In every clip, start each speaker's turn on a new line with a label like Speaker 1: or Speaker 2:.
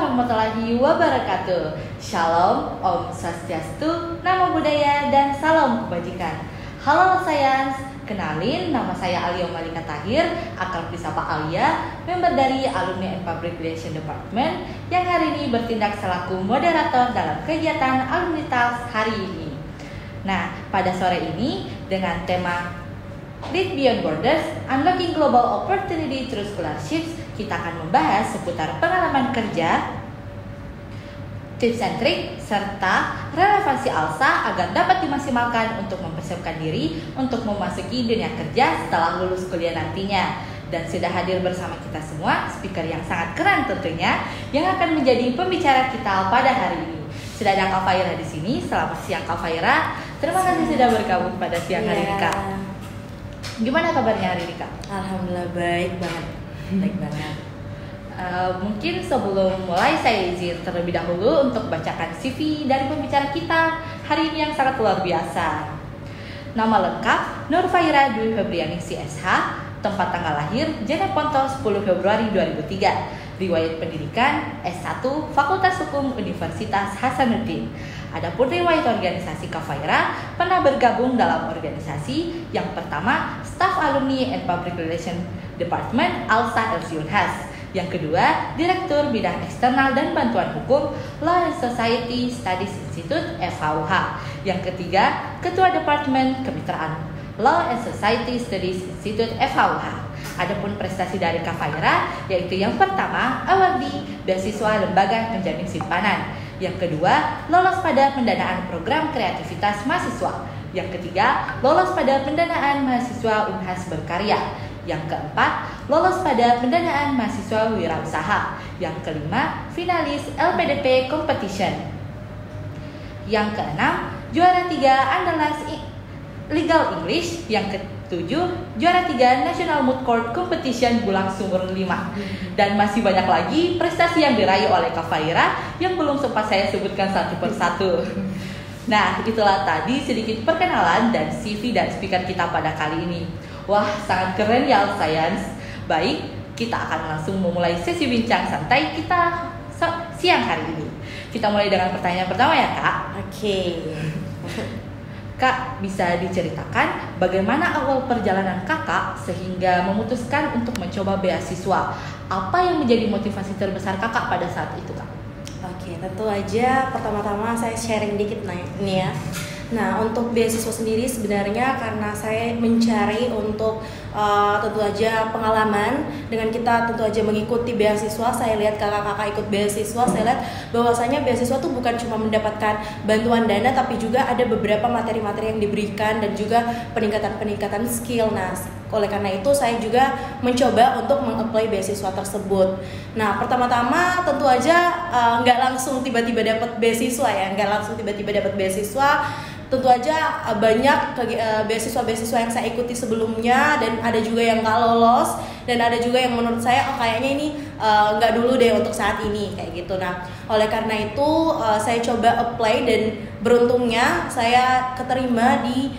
Speaker 1: warahmatullahi wabarakatuh. Shalom, Om Swastiastu, Namo Buddhaya, dan salam kebajikan. Halo Sayans, kenalin nama saya Alia Malika Tahir, akrab disapa Alia, member dari Alumni and Public Relations Department yang hari ini bertindak selaku moderator dalam kegiatan Alumni Talks hari ini. Nah, pada sore ini dengan tema Lead Beyond Borders, Unlocking Global Opportunity Through Scholarships, kita akan membahas seputar pengalaman kerja, tips and trik, serta relevansi ALSA agar dapat dimaksimalkan untuk mempersiapkan diri untuk memasuki dunia kerja setelah lulus kuliah nantinya. Dan sudah hadir bersama kita semua speaker yang sangat keren tentunya, yang akan menjadi pembicara kita pada hari ini. Sudah ada Kak Faira di sini. Selamat siang Kak Faira. Terima kasih sudah bergabung pada siang hari ini Kak. Gimana kabarnya hari ini Kak?
Speaker 2: Alhamdulillah baik banget.
Speaker 1: Baik banget. Mungkin sebelum mulai saya izin terlebih dahulu untuk bacakan CV dari pembicara kita hari ini yang sangat luar biasa. Nama lengkap Nur Faira Dwi Febriani CSH, tempat tanggal lahir Jeneponto 10 Februari 2003. Riwayat pendidikan S1 Fakultas Hukum Universitas Hasanuddin. Adapun riwayat organisasi Kak Faira pernah bergabung dalam organisasi yang pertama Staff Alumni and Public Relations Department ALSA LC Unhas. Yang kedua, Direktur Bidang Eksternal dan Bantuan Hukum Law and Society Studies Institute FHUH. Yang ketiga, Ketua Departemen Kemitraan Law and Society Studies Institute FHUH. Adapun prestasi dari Kak Faira yaitu yang pertama, awardee beasiswa Lembaga Penjamin Simpanan. Yang kedua, lolos pada pendanaan program kreativitas mahasiswa. Yang ketiga, lolos pada pendanaan mahasiswa Unhas Berkarya. Yang keempat, lolos pada pendanaan mahasiswa wirausaha. Yang kelima, finalis LPDP Competition. Yang keenam, juara 3 Andalas Legal English. Yang ketujuh, juara 3 National Moot Court Competition Bulang Sumur 5. Dan masih banyak lagi prestasi yang diraih oleh Kak Faira yang belum sempat saya sebutkan satu persatu. Nah, itulah tadi sedikit perkenalan dan CV dan speaker kita pada kali ini. Wah, sangat keren ya Sayans. Baik, kita akan langsung memulai sesi bincang santai kita siang hari ini. Kita mulai dengan pertanyaan pertama ya Kak.
Speaker 2: Oke.
Speaker 1: Kak, bisa diceritakan bagaimana awal perjalanan Kakak sehingga memutuskan untuk mencoba beasiswa? Apa yang menjadi motivasi terbesar Kakak pada saat itu Kak?
Speaker 2: Oke, tentu aja pertama-tama saya sharing dikit nih ya. Nah, untuk beasiswa sendiri sebenarnya karena saya mencari untuk tentu aja pengalaman. Dengan kita tentu aja mengikuti beasiswa, saya lihat kakak-kakak ikut beasiswa, saya lihat bahwasanya beasiswa tuh bukan cuma mendapatkan bantuan dana, tapi juga ada beberapa materi-materi yang diberikan dan juga peningkatan skill. Nah, oleh karena itu saya juga mencoba untuk meng-apply beasiswa tersebut. Nah, pertama-tama tentu aja nggak langsung tiba-tiba dapat beasiswa ya, tentu aja banyak beasiswa-beasiswa yang saya ikuti sebelumnya, dan ada juga yang nggak lolos, dan ada juga yang menurut saya kayaknya ini nggak dulu deh untuk saat ini kayak gitu. Nah, oleh karena itu saya coba apply dan beruntungnya saya keterima di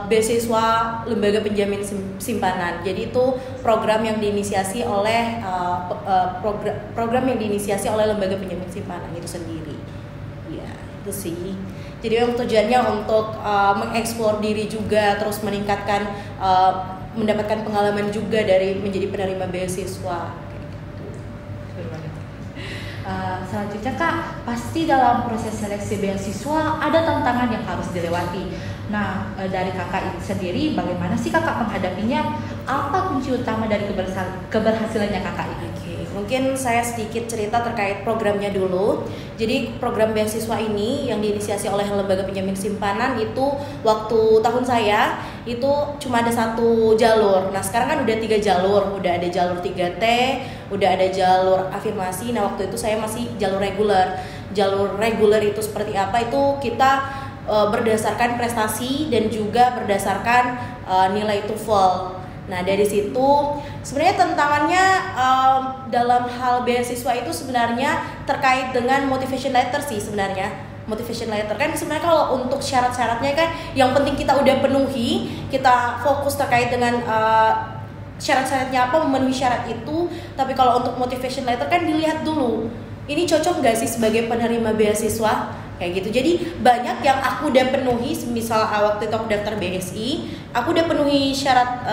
Speaker 2: beasiswa Lembaga Penjamin Simpanan. Jadi itu program yang diinisiasi oleh program yang diinisiasi oleh Lembaga Penjamin Simpanan itu sendiri. Ya, itu sih. Jadi tujuannya untuk mengeksplor diri juga, terus meningkatkan mendapatkan pengalaman juga dari menjadi penerima beasiswa.
Speaker 1: Selanjutnya Kak, pasti dalam proses seleksi beasiswa ada tantangan yang harus dilewati. Nah, dari Kakak ini sendiri, bagaimana sih Kakak menghadapinya? Apa kunci utama dari keberhasilannya Kakak ini?
Speaker 2: Oke, mungkin saya sedikit cerita terkait programnya dulu. Jadi program beasiswa ini yang diinisiasi oleh Lembaga Penjamin Simpanan itu waktu tahun saya itu cuma ada satu jalur. Nah, sekarang kan udah 3 jalur, udah ada jalur 3T, udah ada jalur afirmasi. Nah, waktu itu saya masih jalur reguler. Jalur reguler itu seperti apa? Itu kita berdasarkan prestasi dan juga berdasarkan nilai TOEFL. Nah, dari situ sebenarnya tantangannya dalam hal beasiswa itu sebenarnya terkait dengan motivation letter sih sebenarnya. Motivation letter kan sebenarnya kalau untuk syarat-syaratnya kan yang penting kita udah penuhi, kita fokus terkait dengan syarat-syaratnya apa, memenuhi syarat itu. Tapi kalau untuk motivation letter kan dilihat dulu ini cocok nggak sih sebagai penerima beasiswa kayak gitu. Jadi banyak yang aku udah penuhi, misal waktu itu aku daftar BSI, aku udah penuhi syarat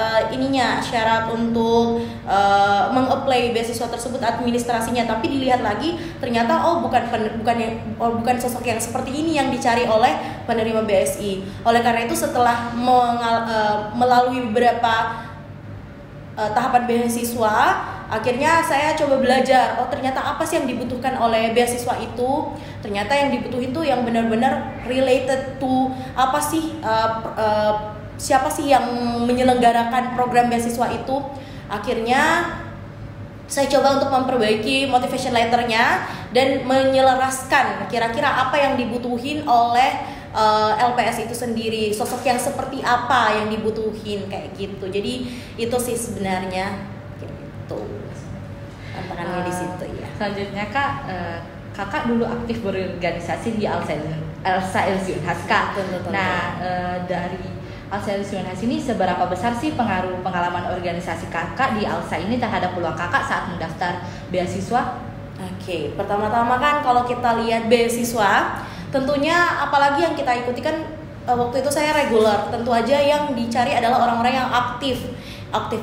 Speaker 2: syarat untuk mengapply beasiswa tersebut, administrasinya, tapi dilihat lagi ternyata bukan sosok yang seperti ini yang dicari oleh penerima BSI. Oleh karena itu setelah melalui beberapa tahapan beasiswa, akhirnya saya coba belajar, ternyata apa sih yang dibutuhkan oleh beasiswa itu. Ternyata yang dibutuhin tuh yang benar-benar related to apa sih, siapa sih yang menyelenggarakan program beasiswa itu. Akhirnya saya coba untuk memperbaiki motivation letternya dan menyelaraskan kira-kira apa yang dibutuhin oleh LPS itu sendiri, sosok yang seperti apa yang dibutuhin kayak gitu. Jadi itu sih sebenarnya gitu tantangannya di situ ya.
Speaker 1: Selanjutnya Kak, Kakak dulu aktif berorganisasi di Alsa Ilzi Unhas Kak. Nah, dari Alsa Ilzi Unhas ini seberapa besar sih pengaruh pengalaman organisasi Kakak di Alsa ini terhadap peluang Kakak saat mendaftar beasiswa?
Speaker 2: Oke, pertama-tama kan kalau kita lihat beasiswa, tentunya apalagi yang kita ikuti kan waktu itu saya reguler, tentu aja yang dicari adalah orang-orang yang aktif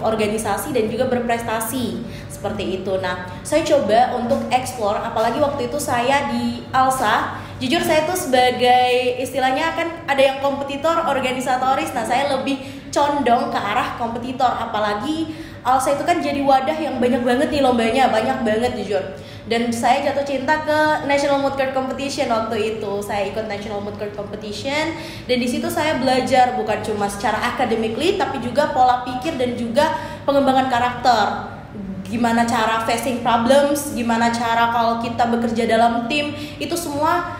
Speaker 2: organisasi dan juga berprestasi seperti itu. Nah, saya coba untuk explore, apalagi waktu itu saya di Alsa, jujur saya tuh sebagai istilahnya kan ada yang kompetitor, organisatoris. Nah, saya lebih condong ke arah kompetitor, apalagi Alsa itu kan jadi wadah yang banyak banget nih lombanya, banyak banget jujur. Dan saya jatuh cinta ke National Mood Court Competition waktu itu. Saya ikut National Mood Court Competition dan di situ saya belajar bukan cuma secara academically tapi juga pola pikir dan juga pengembangan karakter. Gimana cara facing problems, gimana cara kalau kita bekerja dalam tim, itu semua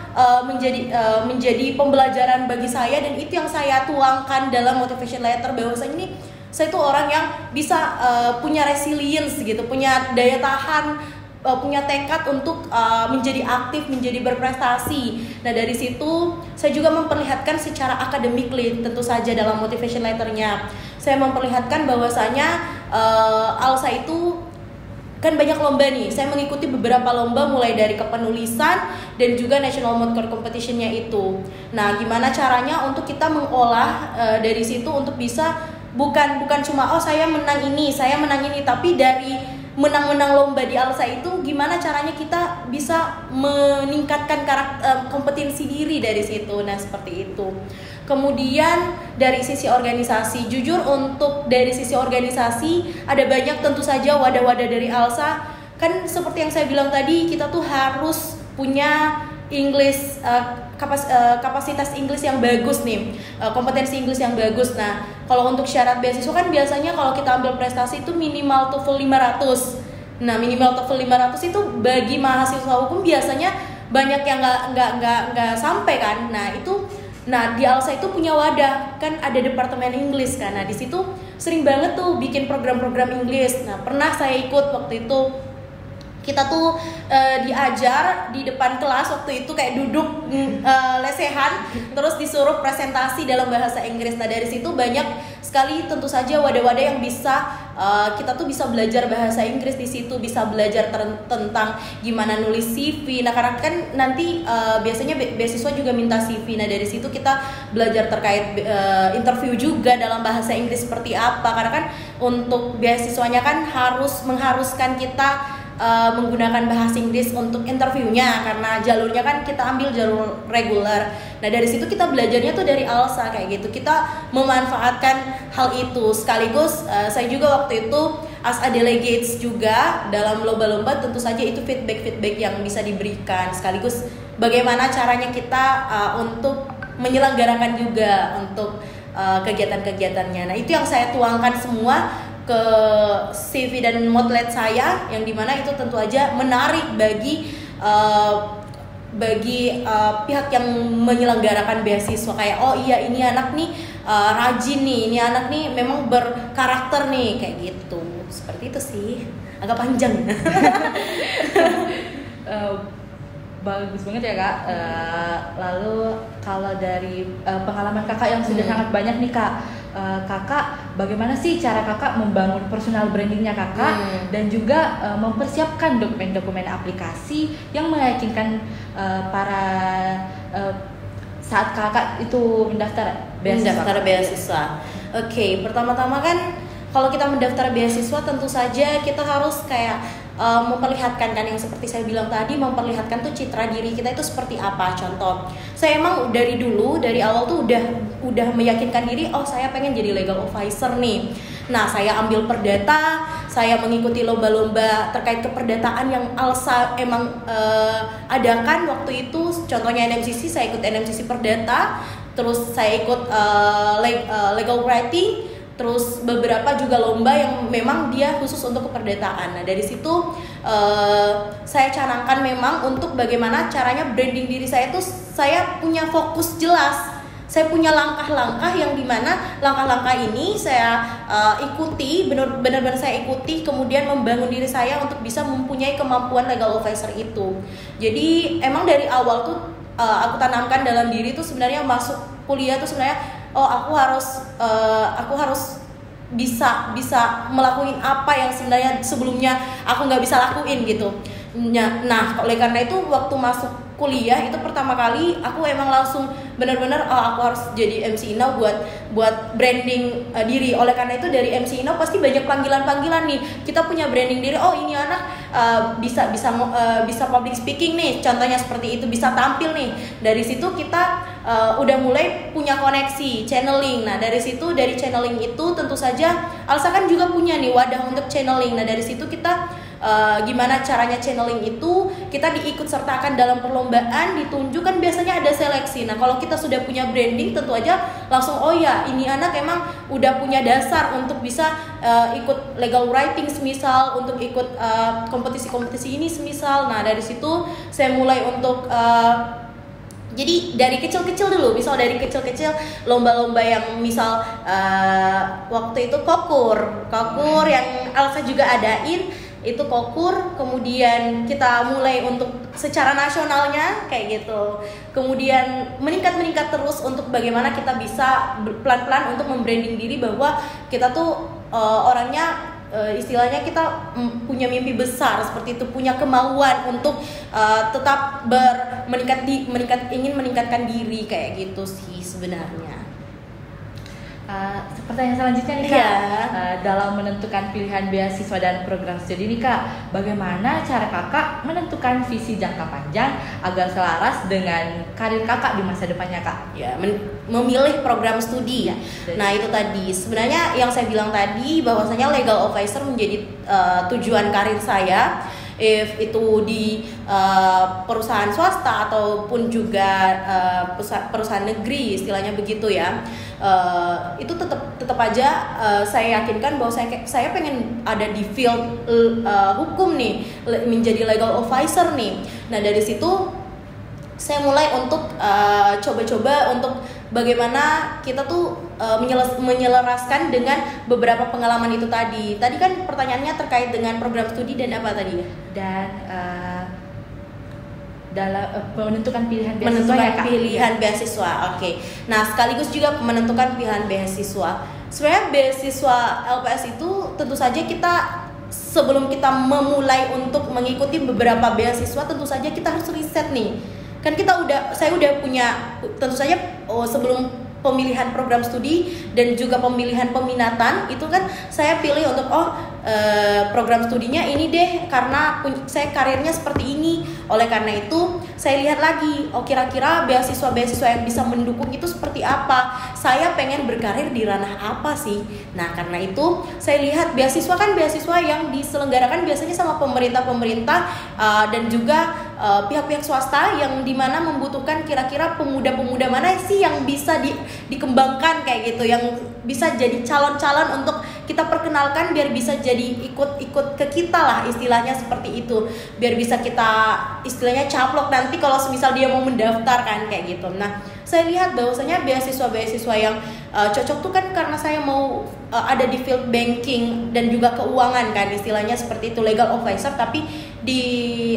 Speaker 2: menjadi pembelajaran bagi saya, dan itu yang saya tuangkan dalam motivation letter bahwasanya ini saya tuh orang yang bisa punya resilience gitu, punya daya tahan, punya tekad untuk menjadi aktif, menjadi berprestasi. Nah, dari situ saya juga memperlihatkan secara academically, tentu saja dalam motivation letternya saya memperlihatkan bahwasanya Alsa itu kan banyak lomba nih. Saya mengikuti beberapa lomba mulai dari kepenulisan dan juga National Mood Court Competition-nya itu. Nah, gimana caranya untuk kita mengolah dari situ untuk bisa bukan cuma saya menang ini, tapi dari menang-menang lomba di Alsa itu gimana caranya kita bisa meningkatkan kompetensi diri dari situ. Nah, seperti itu. Kemudian dari sisi organisasi, jujur untuk dari sisi organisasi ada banyak tentu saja wadah-wadah dari Alsa. Kan seperti yang saya bilang tadi, kita tuh harus punya English, kapasitas Inggris yang bagus nih, kompetensi Inggris yang bagus. Nah, kalau untuk syarat beasiswa kan biasanya kalau kita ambil prestasi itu minimal TOEFL 500. Nah, minimal TOEFL 500 itu bagi mahasiswa hukum biasanya banyak yang nggak sampai kan. Nah, di Alsa itu punya wadah, kan ada departemen Inggris kan. Nah, di situ sering banget tuh bikin program-program Inggris. Nah, pernah saya ikut waktu itu. Kita tuh diajar di depan kelas waktu itu kayak duduk lesehan, terus disuruh presentasi dalam bahasa Inggris. Nah, dari situ banyak sekali tentu saja wadah-wadah yang bisa kita tuh bisa belajar bahasa Inggris di situ, bisa belajar tentang gimana nulis CV. Nah, karena kan nanti biasanya beasiswa juga minta CV. Nah, dari situ kita belajar terkait interview juga dalam bahasa Inggris seperti apa. Karena kan untuk beasiswanya kan mengharuskan kita menggunakan bahasa Inggris untuk interviewnya, karena jalurnya kan kita ambil jalur reguler. Nah, dari situ kita belajarnya tuh dari Alsa kayak gitu. Kita memanfaatkan hal itu. Sekaligus saya juga waktu itu as a delegates juga dalam lomba-lomba, tentu saja itu feedback yang bisa diberikan. Sekaligus bagaimana caranya kita untuk menyelenggarakan juga untuk kegiatan-kegiatannya. Nah, itu yang saya tuangkan semua ke CV dan moodlet saya, yang dimana itu tentu aja menarik bagi pihak yang menyelenggarakan beasiswa. Kayak ini anak nih rajin nih, ini anak nih memang berkarakter nih, kayak gitu. Seperti itu sih, agak panjang.
Speaker 1: Bagus banget ya Kak. Lalu kalau dari pengalaman Kakak yang sudah sangat banyak nih Kak, kakak bagaimana sih cara kakak membangun personal brandingnya kakak dan juga mempersiapkan dokumen-dokumen aplikasi yang meyakinkan para saat kakak itu mendaftar
Speaker 2: beasiswa. Oke, pertama-tama kan kalau kita mendaftar beasiswa tentu saja kita harus kayak memperlihatkan kan yang seperti saya bilang tadi, memperlihatkan tuh citra diri kita itu seperti apa. Contoh, saya emang dari awal tuh udah meyakinkan diri, oh saya pengen jadi legal advisor nih. Nah, saya ambil perdata, saya mengikuti lomba-lomba terkait keperdataan yang ALSA emang adakan waktu itu. Contohnya NMCC, saya ikut NMCC Perdata, terus saya ikut legal writing. Terus beberapa juga lomba yang memang dia khusus untuk keperdataan. Nah dari situ saya canangkan memang untuk bagaimana caranya branding diri saya itu saya punya fokus jelas. Saya punya langkah-langkah yang dimana langkah-langkah ini saya ikuti, benar-benar saya ikuti, kemudian membangun diri saya untuk bisa mempunyai kemampuan legal advisor itu. Jadi emang dari awal tuh aku tanamkan dalam diri tuh sebenarnya masuk kuliah tuh sebenarnya aku harus bisa melakukan apa yang sebenarnya sebelumnya aku nggak bisa lakuin gitu. Nah, oleh karena itu waktu masuk kuliah itu pertama kali aku emang langsung benar-benar aku harus jadi MC Inau buat branding diri. Oleh karena itu dari MC Inau pasti banyak panggilan-panggilan nih. Kita punya branding diri. Oh ini anak bisa public speaking nih. Contohnya seperti itu, bisa tampil nih. Dari situ kita udah mulai punya koneksi channeling. Nah dari situ, dari channeling itu tentu saja ALSA kan juga punya nih wadah untuk channeling. Nah dari situ kita gimana caranya channeling itu, kita diikut sertakan dalam perlombaan, ditunjukkan, biasanya ada seleksi. Nah kalau kita sudah punya branding tentu aja langsung oh ya ini anak emang udah punya dasar untuk bisa ikut legal writing semisal, untuk ikut kompetisi-kompetisi ini semisal. Nah dari situ saya mulai untuk jadi dari kecil-kecil dulu, misal dari kecil-kecil lomba-lomba yang misal waktu itu kokur yang ALSA juga adain, itu kokur, kemudian kita mulai untuk secara nasionalnya kayak gitu, kemudian meningkat terus untuk bagaimana kita bisa pelan-pelan untuk membranding diri bahwa kita tuh orangnya istilahnya kita punya mimpi besar seperti itu, punya kemauan untuk tetap ingin meningkatkan diri kayak gitu sih sebenarnya.
Speaker 1: Pertanyaan selanjutnya nih Kak, dalam menentukan pilihan beasiswa dan program studi nih Kak, bagaimana cara Kakak menentukan visi jangka panjang agar selaras dengan karir Kakak di masa depannya Kak?
Speaker 2: Ya, memilih program studi. Ya, nah itu tadi sebenarnya yang saya bilang tadi bahwasanya legal advisor menjadi tujuan karir saya. If itu di perusahaan swasta ataupun juga perusahaan negeri istilahnya begitu ya, itu tetap aja saya yakinkan bahwa saya pengen ada di field hukum nih, menjadi legal advisor nih. Nah dari situ saya mulai untuk coba-coba untuk bagaimana kita tuh menyelaraskan dengan beberapa pengalaman itu tadi. Tadi kan pertanyaannya terkait dengan program studi dan apa tadi ya?
Speaker 1: Dan dalam menentukan pilihan beasiswa ya Kak?
Speaker 2: Pilihan beasiswa, oke. Nah sekaligus juga menentukan pilihan beasiswa. Sebenarnya beasiswa LPS itu tentu saja kita sebelum kita memulai untuk mengikuti beberapa beasiswa tentu saja kita harus riset nih. Kan saya udah punya tentu saja sebelum pemilihan program studi dan juga pemilihan peminatan itu kan saya pilih untuk program studinya ini deh karena saya karirnya seperti ini. Oleh karena itu saya lihat lagi kira-kira beasiswa yang bisa mendukung itu seperti apa, saya pengen berkarir di ranah apa sih. Nah karena itu saya lihat beasiswa yang diselenggarakan biasanya sama pemerintah dan juga pihak-pihak swasta yang dimana membutuhkan kira-kira pemuda-pemuda mana sih yang bisa dikembangkan kayak gitu, yang bisa jadi calon-calon untuk kita perkenalkan biar bisa jadi ikut ke kita lah istilahnya seperti itu, biar bisa kita istilahnya caplok nanti kalau semisal dia mau mendaftar kan kayak gitu. Nah saya lihat bahwasanya beasiswa-beasiswa yang cocok tuh kan karena saya mau ada di field banking dan juga keuangan kan, istilahnya seperti itu, legal advisor tapi di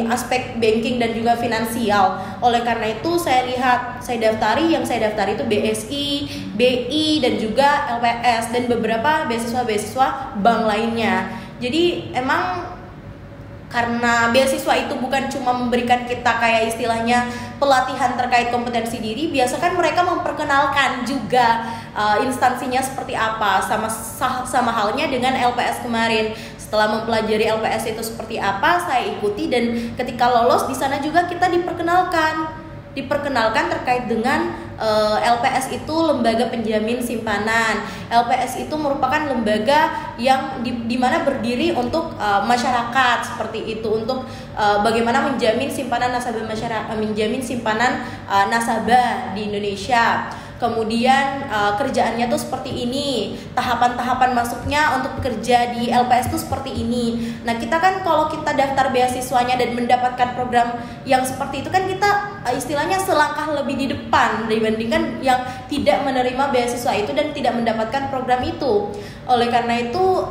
Speaker 2: aspek banking dan juga finansial. Oleh karena itu saya lihat, saya daftari, yang saya daftari itu BSI, BI dan juga LPS dan beberapa beasiswa-beasiswa bank lainnya. Jadi emang karena beasiswa itu bukan cuma memberikan kita kayak istilahnya pelatihan terkait kompetensi diri, biasa kan mereka memperkenalkan juga instansinya seperti apa, sama halnya dengan LPS kemarin. Setelah mempelajari LPS itu seperti apa, saya ikuti dan ketika lolos di sana juga kita diperkenalkan terkait dengan LPS itu lembaga penjamin simpanan. LPS itu merupakan lembaga yang di mana berdiri untuk masyarakat seperti itu, untuk bagaimana menjamin simpanan nasabah masyarakat, menjamin simpanan nasabah di Indonesia. Kemudian kerjaannya tuh seperti ini, tahapan-tahapan masuknya untuk bekerja di LPS tuh seperti ini. Nah kita kan kalau kita daftar beasiswanya dan mendapatkan program yang seperti itu kan kita istilahnya selangkah lebih di depan dibandingkan yang tidak menerima beasiswa itu dan tidak mendapatkan program itu. Oleh karena itu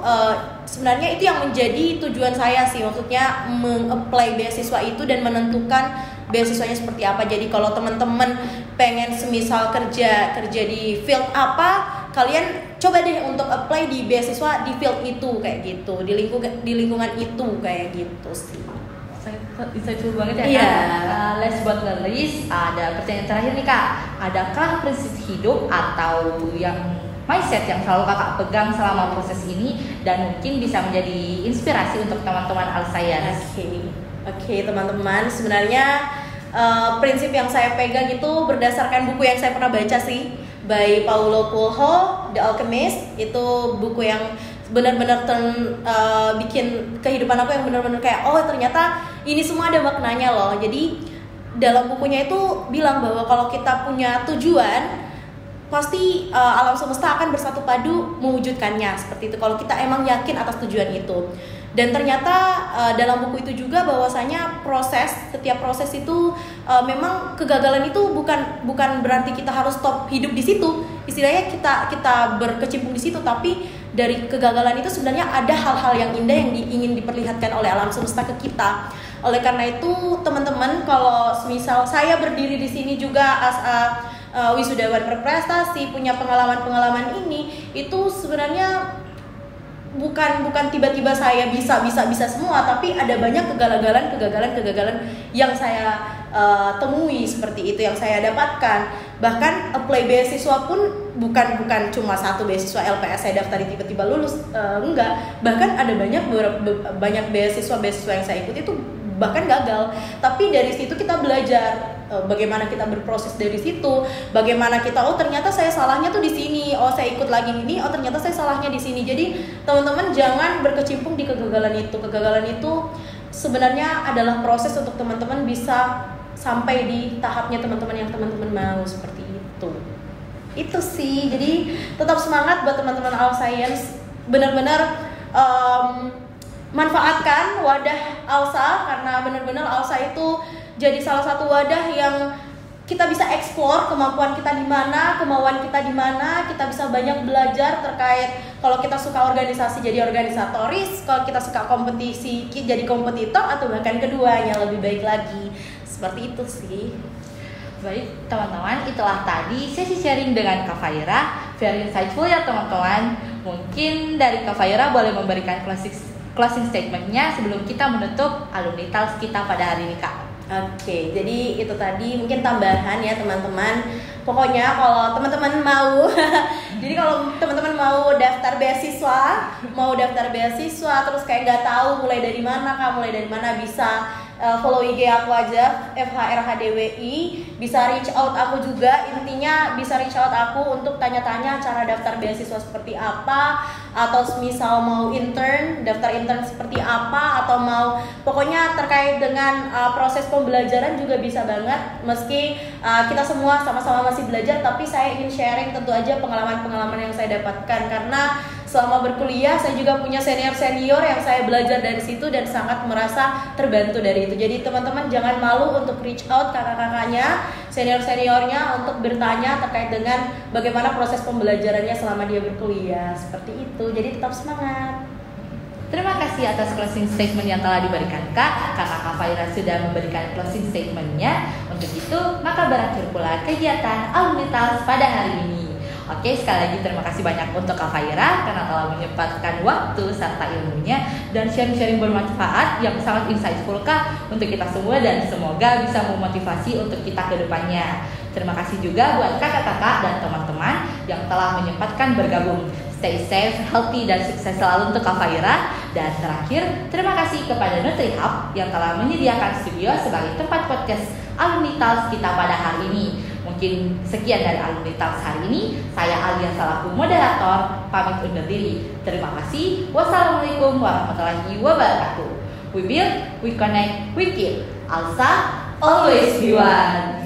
Speaker 2: sebenarnya itu yang menjadi tujuan saya sih, maksudnya mengapply beasiswa itu dan menentukan beasiswanya seperti apa. Jadi kalau teman-teman pengen semisal kerja di field apa, kalian coba deh untuk apply di beasiswa di field itu kayak gitu, di lingkungan itu kayak gitu sih.
Speaker 1: Insightful banget ya
Speaker 2: Iya.
Speaker 1: Kak. Let's buat list. Ada pertanyaan terakhir nih Kak. Adakah prinsip hidup atau yang mindset yang selalu Kakak pegang selama proses ini dan mungkin bisa menjadi inspirasi untuk teman-teman Alscience?
Speaker 2: Oke, teman-teman, sebenarnya prinsip yang saya pegang itu berdasarkan buku yang saya pernah baca sih, by Paulo Coelho, The Alchemist. Itu buku yang benar-benar bikin kehidupan aku yang benar-benar kayak oh ternyata ini semua ada maknanya loh. Jadi dalam bukunya itu bilang bahwa kalau kita punya tujuan, pasti alam semesta akan bersatu padu mewujudkannya seperti itu kalau kita emang yakin atas tujuan itu. Dan ternyata dalam buku itu juga bahwasanya setiap proses itu memang kegagalan itu bukan berarti kita harus stop hidup di situ. Istilahnya kita berkecimpung di situ, tapi dari kegagalan itu sebenarnya ada hal-hal yang indah yang ingin diperlihatkan oleh alam semesta ke kita. Oleh karena itu teman-teman, kalau misal saya berdiri di sini juga as wisudawan berprestasi, punya pengalaman ini, itu sebenarnya bukan tiba-tiba saya bisa semua, tapi ada banyak kegagalan yang saya temui seperti itu, yang saya dapatkan. Bahkan apply beasiswa pun bukan cuma satu beasiswa LPS saya daftar tiba-tiba lulus, enggak. Bahkan ada banyak beasiswa yang saya ikuti itu bahkan gagal. Tapi dari situ kita belajar bagaimana kita berproses dari situ, bagaimana kita ternyata saya salahnya tuh di sini, saya ikut lagi ini, ternyata saya salahnya di sini. Jadi teman-teman jangan berkecimpung di kegagalan itu. Kegagalan itu sebenarnya adalah proses untuk teman-teman bisa sampai di tahapnya teman-teman yang teman-teman mau, seperti itu. Itu sih. Jadi tetap semangat buat teman-teman Alscience, benar-benar manfaatkan wadah ALSA, karena benar-benar ALSA itu jadi salah satu wadah yang kita bisa explore kemampuan kita di mana, kemauan kita di mana. Kita bisa banyak belajar terkait kalau kita suka organisasi jadi organisatoris, kalau kita suka kompetisi jadi kompetitor, atau bahkan keduanya lebih baik lagi. Seperti itu sih.
Speaker 1: Baik teman-teman, itulah tadi sesi sharing dengan Kak Faira. Very insightful ya teman-teman. Mungkin dari Kak Faira boleh memberikan closing statementnya sebelum kita menutup alumni Tals kita pada hari ini Kak.
Speaker 2: Oke, jadi itu tadi mungkin tambahan ya teman-teman. Pokoknya kalau teman-teman mau jadi kalau teman-teman mau daftar beasiswa terus kayak nggak tahu mulai dari mana, bisa follow IG aku aja, FHRHDWI. Bisa reach out aku juga, intinya bisa reach out aku untuk tanya-tanya cara daftar beasiswa seperti apa, atau misal mau daftar intern seperti apa, atau mau pokoknya terkait dengan proses pembelajaran juga bisa banget. Meski kita semua sama-sama masih belajar, tapi saya ingin sharing tentu aja pengalaman-pengalaman yang saya dapatkan, karena selama berkuliah saya juga punya senior-senior yang saya belajar dari situ dan sangat merasa terbantu dari itu. Jadi teman-teman jangan malu untuk reach out kakak-kakaknya, senior-seniornya untuk bertanya terkait dengan bagaimana proses pembelajarannya selama dia berkuliah. Seperti itu. Jadi tetap semangat.
Speaker 1: Terima kasih atas closing statement yang telah diberikan Kak. Kakak Faira sudah memberikan closing statementnya. Untuk itu, maka berakhir pula kegiatan Alumni Talks pada hari ini. Oke, sekali lagi terima kasih banyak untuk Kak Faira karena telah menyempatkan waktu serta ilmunya dan sharing-sharing bermanfaat yang sangat insightful Kak untuk kita semua dan semoga bisa memotivasi untuk kita ke depannya. Terima kasih juga buat kakak-kakak dan teman-teman yang telah menyempatkan bergabung. Stay safe, healthy, dan sukses selalu untuk Kak Faira. Dan terakhir, terima kasih kepada NutriHub yang telah menyediakan studio sebagai tempat podcast Alumni Talks kita pada hari ini. Mungkin sekian dari Alumni Talks hari ini. Saya Alia selaku moderator, pamit undur diri. Terima kasih. Wassalamualaikum warahmatullahi wabarakatuh. We build, we connect, we keep. Alsa, always be one.